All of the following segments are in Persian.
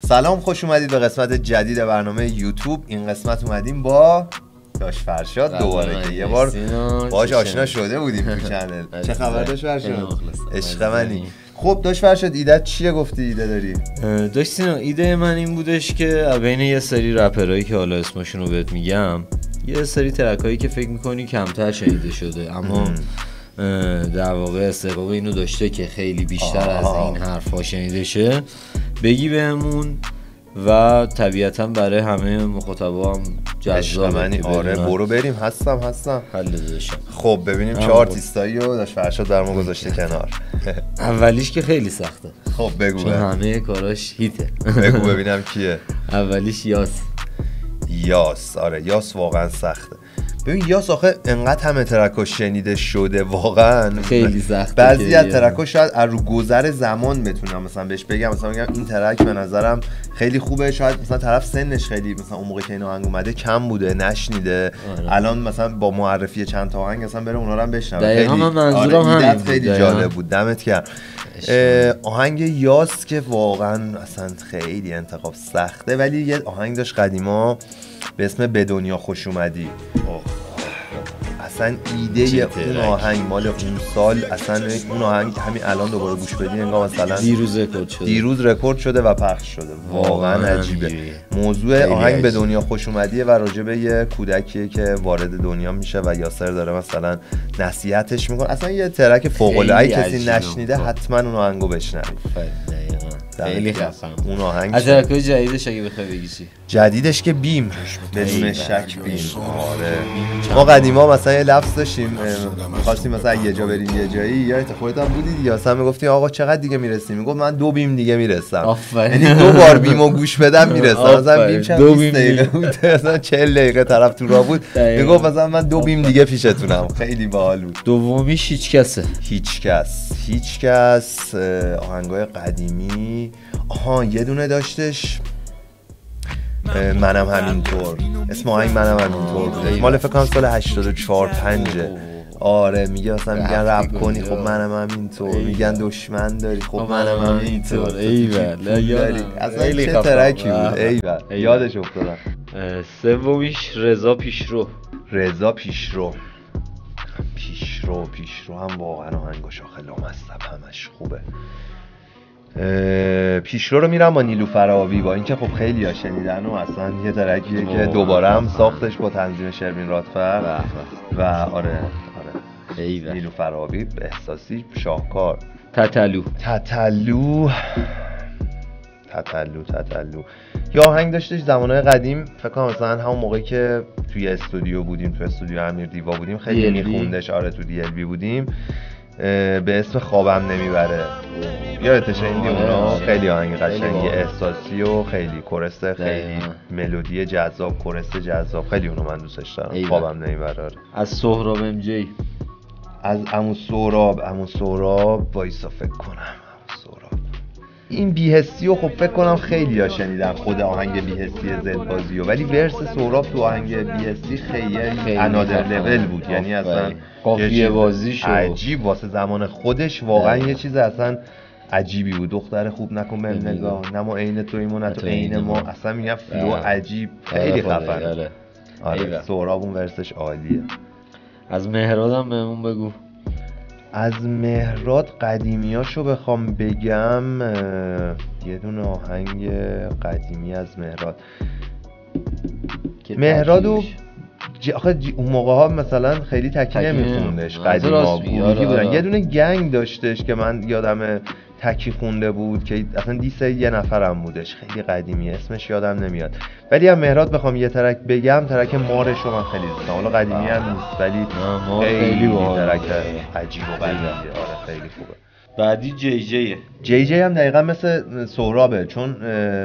سلام، خوش اومدید به قسمت جدید برنامه یوتیوب. این قسمت اومدیم با داش فرشاد دوباره که یه بار باهاش آشنا شده بودیم تو چنل. چه خبر داش فرشاد؟ عشق منی. خب داش فرشاد، ایده چیه؟ گفتی ایده داری؟ داش سینا، ایده من این بودش که بین یه سری رپرایی که حالا اسمشون رو بهت میگم، یه سری ترکایی که فکر میکنی کمتر شنیده شده اما در واقع استحقاق اینو داشته که خیلی بیشتر از این حرفا شنیده شه، بگی بهمون و طبیعتا برای همه مخاطبا هم جذابه. آره برو بریم. هستم حل داشتم. خب ببینیم چه آرتیستایی رو داش فرشاد برامون گذاشته کنار. اولیش که خیلی سخته. خب بگو، چون همه کاراش هیته. بگو ببینم کیه. اولیش یاس. آره یاس واقعا سخته. ببین یاس آخه انقدر همه ترکاش شنیده شده، واقعا خیلی سخته. بعضی از ترکاش شاید از رو گذر زمان بتونم مثلا بهش بگم، مثلا میگم این ترک به نظرم خیلی خوبه، شاید مثلا طرف سنش خیلی مثلا اون موقع که این آهنگ اومده کم بوده نشنیده، الان مثلا با معرفی چند تا آهنگ مثلا بره اونا رو هم بشنوه. دقیقاً منظورم همین خیلی جالب بود. دمت گرم. آهنگ یاس که واقعا اصلا خیلی انتخاب سخته، ولی یه آهنگ داشت قدیما به اسم به دنیا خوش اومدی. اصلا ایده اون آهنگ مال اون سال، اصلا اون آهنگ همین الان دوباره گوش بدی انگار مثلا دیروز رکورد شده و پخش شده. واقعا عجیبه. موضوع آهنگ به دنیا خوش اومدیه و راجع به یه کودکیه که وارد دنیا میشه و یاسر داره مثلا نصیحتش میکنه. اصلا یه ترک فوق العاده، کسی نشنیده حتما اون آهنگو بشنوید. خیلی خفن اون آهنگ. از ترکای جدیدش اگه بخوای بگی چی؟ جدیدش که بیم، بدون شک بیم. آره ما قدیما مثلا یه لفظ داشتیم، می‌خواستیم مثلا یه جا بریم یه جایی، یا خودت هم بودی یا اصلا میگفتی آقا چقدر دیگه میرسیم، میگفت من 2 بیم دیگه میرسم. یعنی 2 بار بیمو گوش بدم میرسم. مثلا بیم چند 20 دقیقه بود، مثلا 40 دقیقه طرف تو راه بود، میگفت مثلا من 2 بیم دیگه پیشتونم. خیلی باحال بود. دومیش هیچ کس. آهنگای قدیمی یه دونه داشتش منم همینطور، اسم آهنگ منم همینطور بوده، مال فکر کنم سال 84 5. آره میگه مثلا میگن رپ کنی، خب منم همینطور، میگن دشمن داری، خب منم همینطور. ایول اصلا چه ترکی بود. ایول یادش افتادم. سومیش رضا پیشرو هم واقعا آهنگاش خیلی لامصب، همش خوبه. پیشرو رو میرم با نیلوفر آبی، با اینکه خب خیلی ها شنیدن و اصلا یه ترکیه که دوباره هم ساختش با تنظیم شروین رادفر و آره نیلوفر آبی احساسی شاهکار. تتلو یا آهنگ داشتش زمانهای قدیم، فکر کنم مثلا همون موقعی که توی استودیو بودیم، تو استودیو امیر دیوا بودیم، خیلی میخوندش. آره تو دی ال بی بودیم، به اسم خوابم نمیبره. یادتشه این اونا خیلی آهنگ قشنگی، احساسی و خیلی کورس، خیلی ملودی جذاب، کورس جذاب، خیلی اونو من دوستش دارم. خوابم نمیبره. از سهراب ام جی، از عمو سهراب وایسا فکر کنم. این بی‌حسیو خب فکر کنم خیلی ها شنیدن، خود آهنگ بی‌حسی زلبازیو، ولی ورس سهراب تو آهنگ بی‌حسی خیلی انادر لول بود. یعنی اصلا قافیه بازیش عجیب واسه زمان خودش، واقعا یه چیز اصلا عجیبی بود. دختر خوب نکن بهم نگاه، نه ما عین توییم نه تو عین ما. اصلا میگم فلو عجیب، خیلی خفنه. آره سهراب اون ورسش عالیه. از مهرادم بهمون بگو. از مهراد قدیمیاشو بخوام بگم، یه دونه آهنگ قدیمی از مهرادو آخه اون موقع ها مثلا خیلی تکی نمیخوندش، قدیما گروهی بودن. یه دونه گنگ داشتش که من یادم تکی خونده بود که اصلا دیسه یه نفرم بودش، خیلی قدیمی، اسمش یادم نمیاد. ولی هم مهراد بخوام یه ترک بگم، ترک مارشو من خیلی دوست دارم. حالا قدیمی هم نیست ولی خیلی ترک عجیب و غریبه. آره خیلی خوبه. بعدی جی جی هم دقیقا مثل سهرابه، چون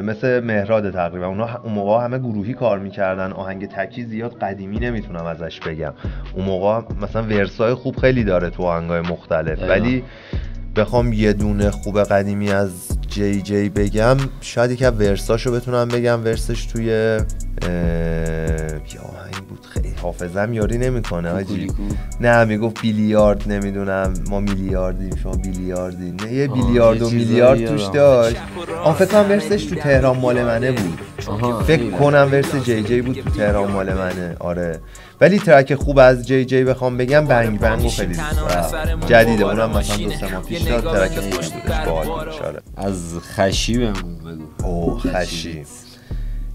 مثل مهراده تقریبا. اون موقع همه گروهی کار میکردن، آهنگ تکی زیاد قدیمی نمیتونم ازش بگم. اون موقع مثلا ورسای خوب خیلی داره تو آهنگای مختلف، ولی بخوام یه دونه خوب قدیمی از جی جی بگم، شاید یکی از ورساشو بتونم بگم. ورسش توی یه آهنگ بود، خیلی حافظم یاری نمیکنه حاجی. نه میگفت بیلیارد، نمیدونم ما میلیاردیم شما بیلیاردین، نه یه بیلیارد و میلیارد توش داشت. فکر کنم ورسش تو تهران مال منه بود. فکر کنم ورس جی جی بود تو تهران مال منه. آره ولی ترک خوب از جی جی بخوام بگم بنگ بنگو خیلی دوست دارم. جدیده اونم مثلا 2-3 ماه پیش داد، ترک خوبی بودش، باحال بودش. آره از خشی بهمون بگو. اوه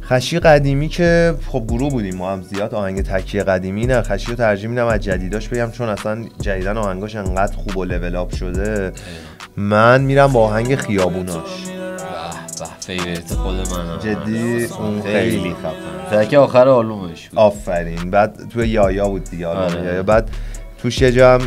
خشی قدیمی که خب گروه بودیم ما هم، زیاد آهنگ تکیه قدیمی نه. خشی رو ترجیح میدم از جدیداش بگم، چون اصلا جدیدن آهنگاش انقدر خوب و لول آپ شده. من میرم با آهنگ خیابوناش. فیوریت خود من جدی اون خیلی خفن، ترک آخر آلبومش بود. آفرین. بعد توی یایا بود دیگه. آره. بعد توش یه جا هم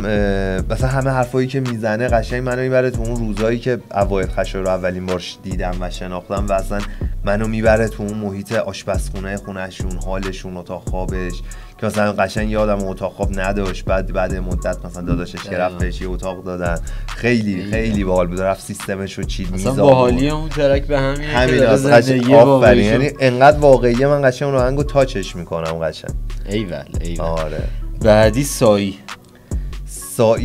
مثلا همه حرفایی که میزنه قشنگ منو میبره تو اون روزایی که اوایل خشو رو اولین بار دیدم و شناختم، و اصلا منو میبره تو اون محیط آشپزخونه خونهشون، حالشون، اتاق خوابش که مثلا قشنگ یادم اتاق خواب نداشت. بعد مدت مثلا داداشش که رفت بهش یه اتاق دادن. خیلی باحال بود. رفت سیستمش رو چید میزا. اصلا باحالی اون ترک به همین که زندگی واقعی، یعنی انقدر واقعیه من قشنگ اون آهنگو تاچش میکنم قشنگ. ایول. آره. بعدی سایی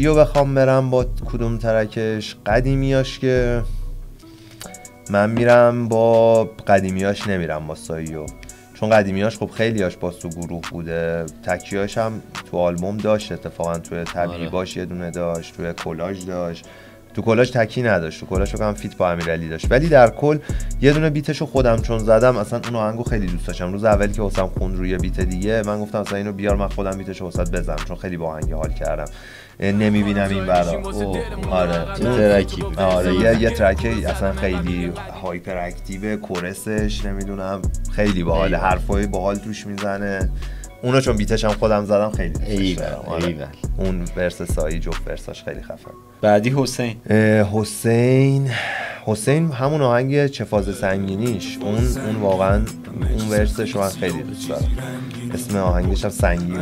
رو بخوام برم با کدوم ترکش قدیمیاش، که من میرم با قدیمیاش، نمیرم با ساییو، چون قدیمیاش خب خیلیاش با تو گروه بوده. تکیاش هم تو آلبوم داشت اتفاقا، توی طبیعی‌باش یه دونه داشت، توی کلاژ داشت. تو کلاژ تکی نداشت، تو کلاژ فکر کنم فیت با امیرعلی داشت، ولی در کل یه دونه بیتشو خودم چون زدم، اصلا اون آهنگو خیلی دوست داشتم. روز اولی که واسم خوند روی بیت دیگه، من گفتم اصلا اینو بیار من خودم بیتشو واسات بزنم، چون خیلی با آهنگ حال کردم. نمیبینم این برا. آره ترکی. آره یه ترکی اصلا خیلی هایپر اکتیو، کورسش نمیدونم خیلی باحاله، حرفای باحال توش میزنه. اونو چون بیتش هم خودم زدم خیلی دوست دارم. آره. اون ورس سایی جفت ورساش خیلی خفن. بعدی حسین همون آهنگ چه فاز سنگینیش، اون واقعا اون ورسش رو من خیلی دوست دارم. اسم آهنگش هم سنگین.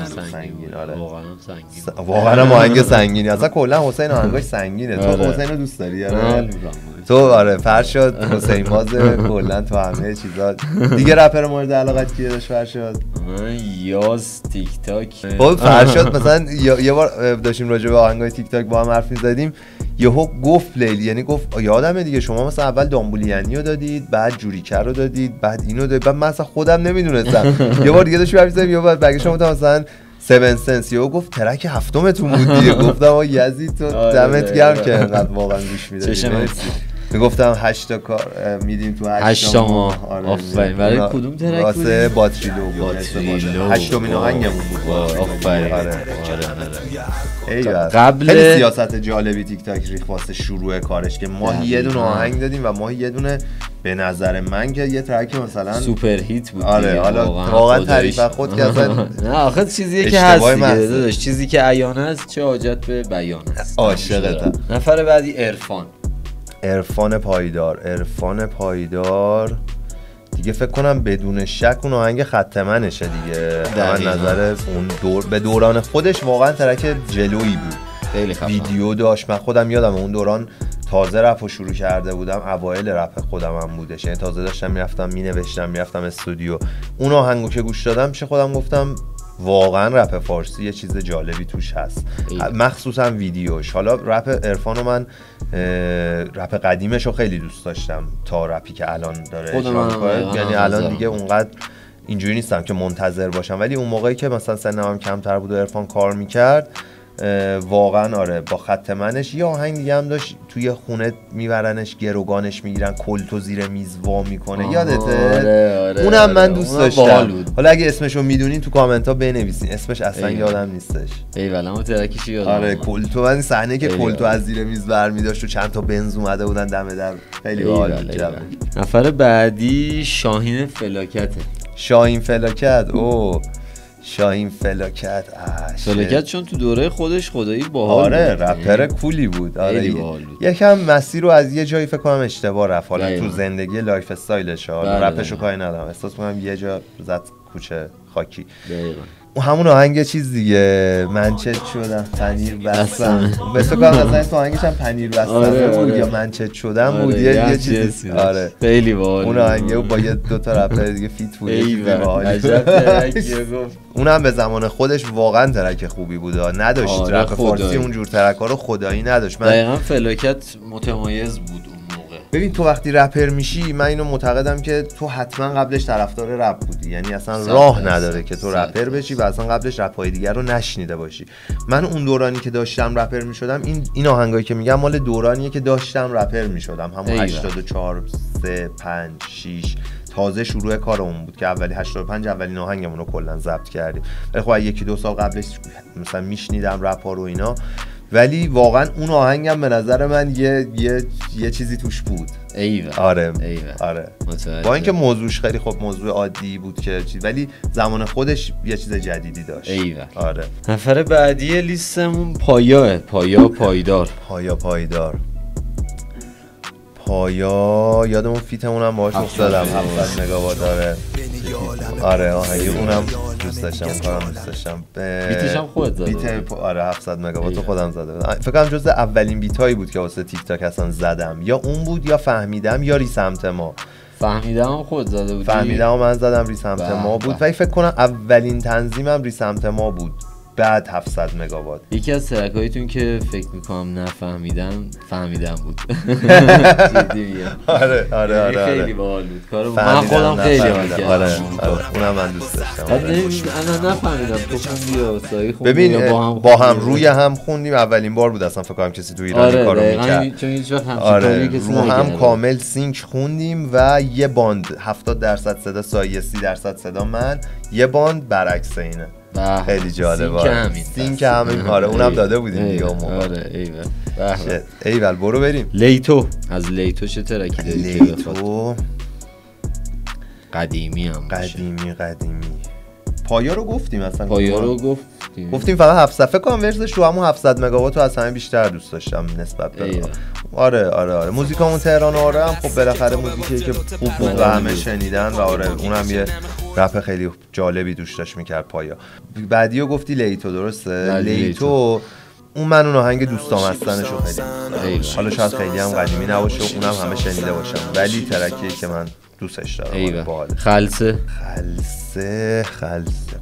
آره واقعا هم آهنگ سنگینی. اصلا کلا حسین آهنگاش سنگینه. تو حسین رو دوست داری؟ آره تو آره فرشاد حسین باز کلا تو همه چیزا دیگه. رپر مورد علاقت کیه داشت فرشاد؟ یاز تیک تاک. خب فرشاد مثلا یه بار داشتیم راجع به آهنگای تیک تاک با هم حرف می‌زدیم، یهو گفت لیلی، یعنی گفت یادمه دیگه شما مثلا اول دامبولیانی رو دادید، بعد جوریکر رو دادید، بعد اینو دادید، بعد من اصلا خودم نمیدونستم. یه بار دیگه داشتیم حرف می‌زدیم، یه بار برگشتم گفتم مثلا 7 سنس، یهو گفت ترک هفتمتون بود دیگه. گفتم آ یزید تو دمت گرم که انقدر واقعا گوش میدادی. میگفتم 8 تا کار میدیم تو 8 ماه. آفرین. برای کدوم ترک بود؟ واسه باتری لو. 8مین آهنگمون بود. آفرین. قبل خیلی سیاست جالبی تیک تاک ریخ واسه شروع کارش، که ماهی یه دونه آهنگ دادیم و ماهی یه دونه، به نظر من که یه ترک مثلا سوپر هیت بود. آره حالا واقعا تعریف خود که اصلا نه آخه چیزیه که هست دیگه داداش، چیزی که عیان است چه حاجت به بیان است. عاشقتم. نفر بعدی عرفان پایدار دیگه فکر کنم بدون شک اون آهنگ خط منشه دیگه. من نظر اون به دوران خودش واقعا ترک جلویی بود، خیلی خفن. ویدیو داشت. من خودم یادم اون دوران تازه رپو شروع کرده بودم، اوایل رپ خودم هم بودش، یعنی تازه داشتم میرفتم مینوشتم، میرفتم استودیو. اون آهنگو که گوش دادم چه خودم گفتم واقعا رپ فارسی یه چیز جالبی توش هست، مخصوصا ویدیوش. حالا رپ عرفانو من رپ قدیمشو خیلی دوست داشتم تا رپی که الان داره اجرا می‌کنه، یعنی الان دیگه اونقدر اینجوری نیستم که منتظر باشم، ولی اون موقعی که مثلا سنم هم کمتر بود و عرفان کار میکرد واقعا آره با خط منش. یه آهنگ دیگه هم داشت توی خونه میبرنش گروگانش میگیرن کلتو زیر میز وا میکنه، یادته؟ آره اونم من دوست داشتم. حالا اگه اسمشو میدونین تو کامنت ها بنویسین، اسمش اصلا یادم نیستش. ایول اما ترکیش یادم. آره کلتو، من صحنه که کلتو از زیر میز برمی‌داشت و چند تا بنز اومده بودن دم در، خیلی باحال بود. نفر بعدی شاهین فلاکته. شاهین فلاکت چون تو دوره خودش خدایی باحال. آره رپر کولی بود. آره یکم مسیر رو از یه جایی فکر کنم اشتباه رفت، حالا تو زندگی لایف استایلش رپشو کاری ندارم، احساس می‌کنم یه جا زد کوچه خاکی. همون آهنگ چیز دیگه، من چت شدم پنیر بستم، به تو کنم اصلا تو آهنگش هم پنیر بستم بود یا من چت شدم بود، یه چیزی. آره خیلی باحال اون آهنگه با یه دو تا رپر دیگه فیت بود. گفت اونم به زمان خودش واقعا ترک خوبی بود، نداشت رپ فارسی اونجور ترکا رو خدایی نداشت. دقیقاً فلاکت متمایز بود اون موقع. ببین تو وقتی رپر میشی، من اینو معتقدم که تو حتما قبلش طرفدار رپ بودی، یعنی اصلا راه نداره که تو رپر بشی و اصلا قبلش رپ‌های دیگر رو نشنیده باشی. من اون دورانی که داشتم رپر میشدم، این آهنگایی که میگم مال دورانیه که داشتم رپر میشدم، همون 84 3 5 6 تازه شروع کار اون بود که اولی 85 اولین آهنگمون رو کلا ضبط کردیم. ولی خب یکی دو سال قبلش مثلا میشنیدم رپ ها رو اینا، ولی واقعا اون آهنگم به نظر من یه چیزی توش بود. آره آره با اینکه موضوعش خیلی خب موضوع عادی بود که ولی زمان خودش یه چیز جدیدی داشت. آره. نفر بعدی لیستمون پایا پایدار. پایا یادمون فیتمون هم باهاش افتادم 700 مگاوات داره. آره آهنگ اونم دوست داشتم، اون کارم دوست داشتم. بیتش هم خودت زده؟ بیت آره 700 مگاوات خودم زده بودم. فکر کنم جزء اولین بیتایی بود که واسه تیک تاک اصلا زدم، یا اون بود یا فهمیدم یا ریسمت ما. فهمیدم خود زده بودی؟ فهمیدم من زدم، ریسمت ما بود و فکر کنم اولین تنظیمم ریسمت ما بود بعد 700 مگاوات. یکی از ترکایتون که فکر میکنم نفهمیدم فهمیدم بود. آره خیلی باحال بود کارو، من خودم خیلی حال کردم. آره اونم من دوست داشتم. انا نفهمیدم تو خوندی یا سایی خوندی؟ ببین با هم روی هم خوندیم، اولین بار بود اصلا فکر کنم کسی تو ایران این کارو میکرد. چون هیچ وقت همچین کسی رو هم کامل سینک خوندیم و یه باند 70% صدا سایه 30% صدا من، یه باند برعکس اینه. خیلی جالبه. سینک همین آره اونم داده بودیم دیگه اون موقع. آره ایول برو بریم. لیتو، از لیتو چه ترکی داری؟ لیتو قدیمی هم قدیمی پایا رو گفتیم اصلا، پایا رو گفتیم فقط 7 صفحه کام ورزش رو همون 700 مگاوات رو از همه بیشتر دوست داشتم نسبت به آره موزیکامون تهران آره هم خب بالاخره موزیکی که خوب بود و همه شنیدن و آره اونم یه رپ خیلی جالبی دوش داشت میکرد پایا. بعدیو گفتی لیتو درسته؟ لیتو اون من اون آهنگ دوستام هستنش رو خیلی حالا شاید خیلی هم قدیمی نباشه و اونم همه شنیده باشم، ولی ترکیه که من دوستش دارم. خلسه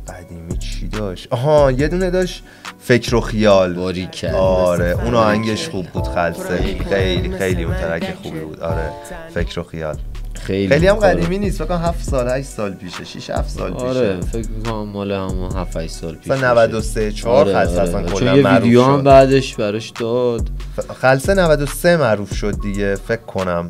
قدیمی چی داشت؟ آها یه دونه داشت فکر و خیال. آره اون آهنگش خوب بود. خلسه خیلی اون ترک خوبی بود. آره فکر و خیال خیلی هم قدیمی نیست، فکر کنم 7 سال 8 سال پیشه، 6 7 سال پیشه. آره فکر کنم مال همون 7 8 سال پیشه. مثلا 93 4 خلسه اصلا کلا معروف شد. چون یه ویدیو هم بعدش براش داد. خلسه 93 معروف شد دیگه فکر کنم،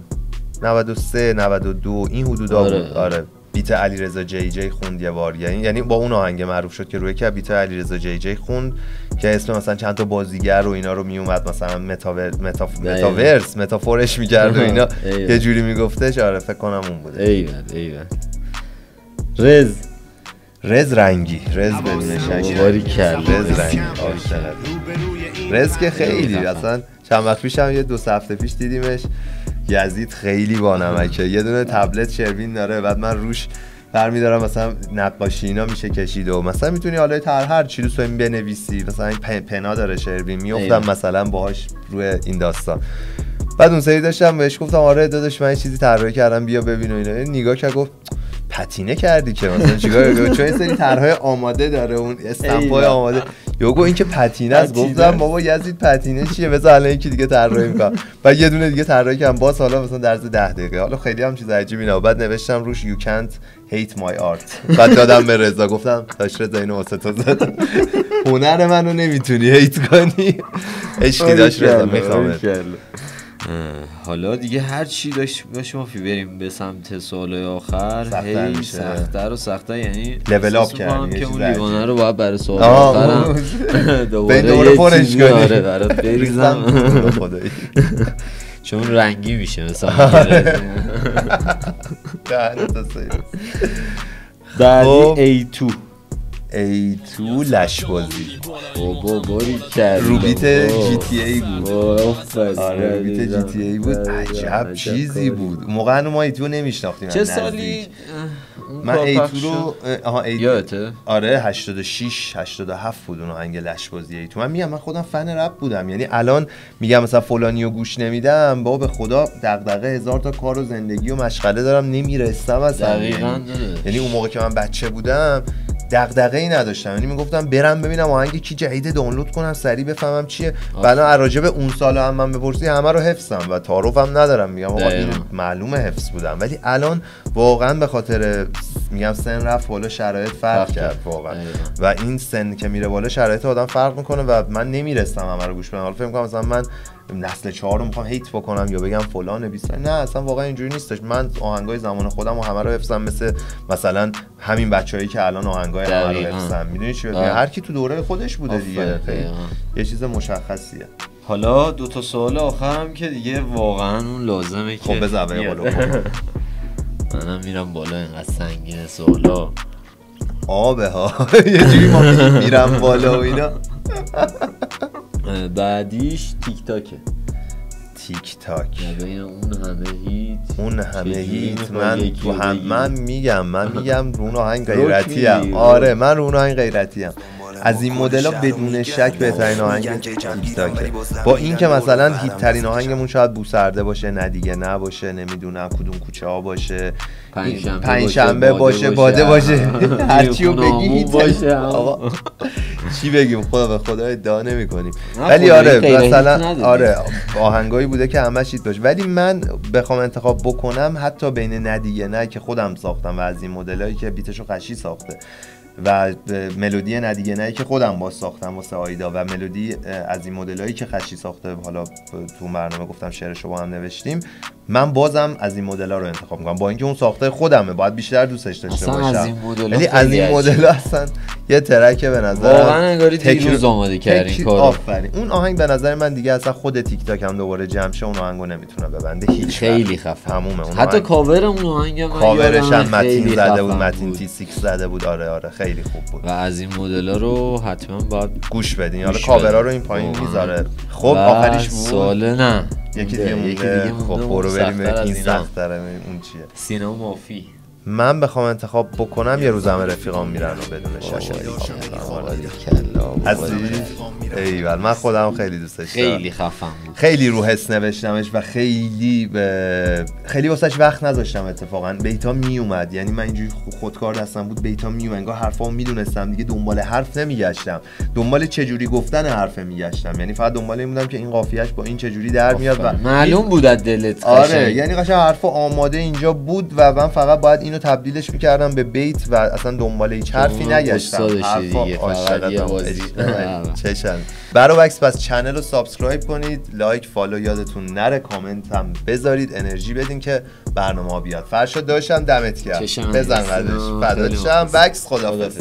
93 92 این حدودا بود. آره بیت علیرضا جی خوند یه بار، یعنی با اون آهنگ معروف شد که روی که بیت علیرضا جی خوند که اسم مثلا چند تا بازیگر و اینا رو میومد مثلا متافورش میکرد و اینا یه جوری میگفتش. آره فکر کنم اون بوده. ایول رز رنگی بدون شک رز که خیلی اصلا چند وقت پیش هم یه 2 هفته پیش دیدیمش، یزید خیلی بانمکه، یه دونه تبلت شروین داره، بعد من روش برمی‌دارم مثلا نقاشی اینا میشه کشید و مثلا میتونی حالا هر چی دوست داری بنویسی، مثلا این پنا داره شروین میافتم مثلا باهاش روی این داستان. بعد اون سری داشتم بهش گفتم آره داداش من یه چیزی طراحی کردم بیا ببین و اینا، نگاه کرد گفت پتینه کردی که مثلا چیکار کردی؟ چون این سری طرحهای آماده داره، اون استمپای آماده. یوگو این که پتینه است. گفتم بابا یزید پتینه چیه؟ بذار الان یکی دیگه طراحی می‌کنم. بعد یه دونه دیگه طراحی کردم باز حالا مثلا در 10 دقیقه. حالا خیلی هم چیز عجیبی نه. بعد نوشتم روش you can't hate my art. بعد دادم به رضا گفتم داش رضا اینو واسه تو زدم. هنر منو نمیتونی هیت کنی. عشقی داش رضا میخوام. حالا دیگه هر چی داشت باشه ما بریم به سمت سوالای آخر، هی سخت‌تر یعنی لول اپ کردیم که اون لیوانه رو باید برای سوال آخرم دوباره پرش کنیم. آره برات بریزم خدایی چون رنگی میشه مثلا. بعدی A2 لشبازی بابا باری کرد روبیت جی تی ای بود. آره روبیت جی تی ای بود. عجب چیزی بود. موقع ما A2 نمیشناختیم. چه سالی من A2 رو یادته؟ آره 86 87 بود اون آهنگ لشبازی A2. من میگم من خودم فن رپ بودم، یعنی الان میگم مثلا فلانیو گوش نمیدم، بابا به خدا دغدغه 1000 تا کار و زندگی و مشغله دارم، نمیرسم اصلا. یعنی اون موقع که من بچه بودم دغدغه‌ای نداشتم، یعنی میگفتم برم ببینم آهنگ کی جدید دانلود کنم سریع بفهمم چیه. بعدا راجع به اون سالا هم من بپرسی همه رو حفظم و تعارفم ندارم، میگم آقا این معلومه حفظ بودم. ولی الان واقعا به خاطر میگم سن رفت بالا، شرایط فرق کرد واقعا و این سن که میره بالا شرایط آدم فرق میکنه و من نمیرسم همه رو گوش بدم. حالا فکر می‌کنم مثلا من نسل 4 رو میخوام هیت بکنم یا بگم فلان 20، نه اصلا واقعا اینجوری نیستش. من آهنگای زمان خودم و همه رو حفظم، مثلا همین بچه‌ای که الان آهنگای همه رو حفظم. میدونی چی میگم؟ هر کی تو دوره خودش بوده دیگه، یه چیز مشخصیه. حالا دو تا سوال آخرم که دیگه واقعا اون لازمه که خب بذار بالا. منم میرم بالا، اینقدر سنگین سوالا. آبه ها یه جوری ما میرم بالا و اینا. بعدیش تیک تاکه. تیک تاک ببین اون همه هیت من میگم رو اون آهنگ غیرتیم. آره من رو اون آهنگ غیرتیم. از این مدل ها بدون شک بهترین آهنگ تیک تاکه. با این که مثلا هیت ترین آهنگمون شاید بوسرده باشه، نه دیگه نباشه، نمیدونم کدوم کوچه ها باشه، پنجشنبه باشه، باده باشه، هرچیو بگی هیت باشه. آقا چی بگیم، خدا به خدا ادعا نمی کنیم. ولی آره مثلا آره آهنگایی بوده که همش هیت باشه. ولی من بخوام انتخاب بکنم حتی بین ندیگه نه که خودم ساختم و از این مدلایی که بیتشو قشی ساخته و ملودی ندیگه نه که خودم با ساختم واسه آیدا و ملودی از این مدلایی که خشی ساخته، حالا تو برنامه گفتم شعرشو با هم نوشتیم، من بازم از این مدل‌ها رو انتخاب می‌کنم. با اینکه اون ساخته خودمه باید بیشتر دوستش داشته باشم، ولی از این مدل‌ها اصلا یه ترکه به نظر واقعا انگاری دیروز آماده کردین کارو. آفرین. اون آهنگ به نظر من دیگه اصلا خود تیک تاک هم دوباره جمع شه اون آهنگو نمیتونه ببنده هیچ. خیلی خفن تمومه. اون حتی کاور اون آهنگ کاورش هم متین زده بود، متین تی 6 زده بود. آره خیلی خوب بود. و از این مدل‌ها رو حتما باید گوش بدین. حالا کاورا رو این پایین میذاره. خب آخریش بود. سوال نه. یکی دیگه خب برو بریم این سخت‌تره. اون چیه؟ سینا مافی. من بخوام انتخاب بکنم یه روز همه رفیقام میرن و بدون شک عزیز. ایول من خودم خیلی دوستش دارم. خیلی خفن بود. خیلی رو حس نوشتمش و خیلی واسش وقت نذاشتم. اتفاقا بیتا می اومد، یعنی من اینجوری خودکار دستم بود، بیتا می اومد انگار حرفامو میدونستم دیگه، دنبال حرف نمیگشتم، دنبال چه جوری گفتن حرف میگشتم، یعنی فقط دنبال این بودم که این قافیه‌اش با این چه جوری در میاد و معلوم بود از دلت. آره یعنی قشنگ حرفا آماده اینجا بود و من فقط باید اینو تبدیلش میکردم به بیت و اصلا دنبال هیچ حرفی نگشتم. حرفا چشم بروکس. پس چنل رو سابسکرایب کنید، لایک فالو یادتون نره، کامنت هم بذارید، انرژی بدین که برنامه ها بیاد. فرشاد داشتم دمت گرم، بزن قدش فدات شم. بکس خدافظ.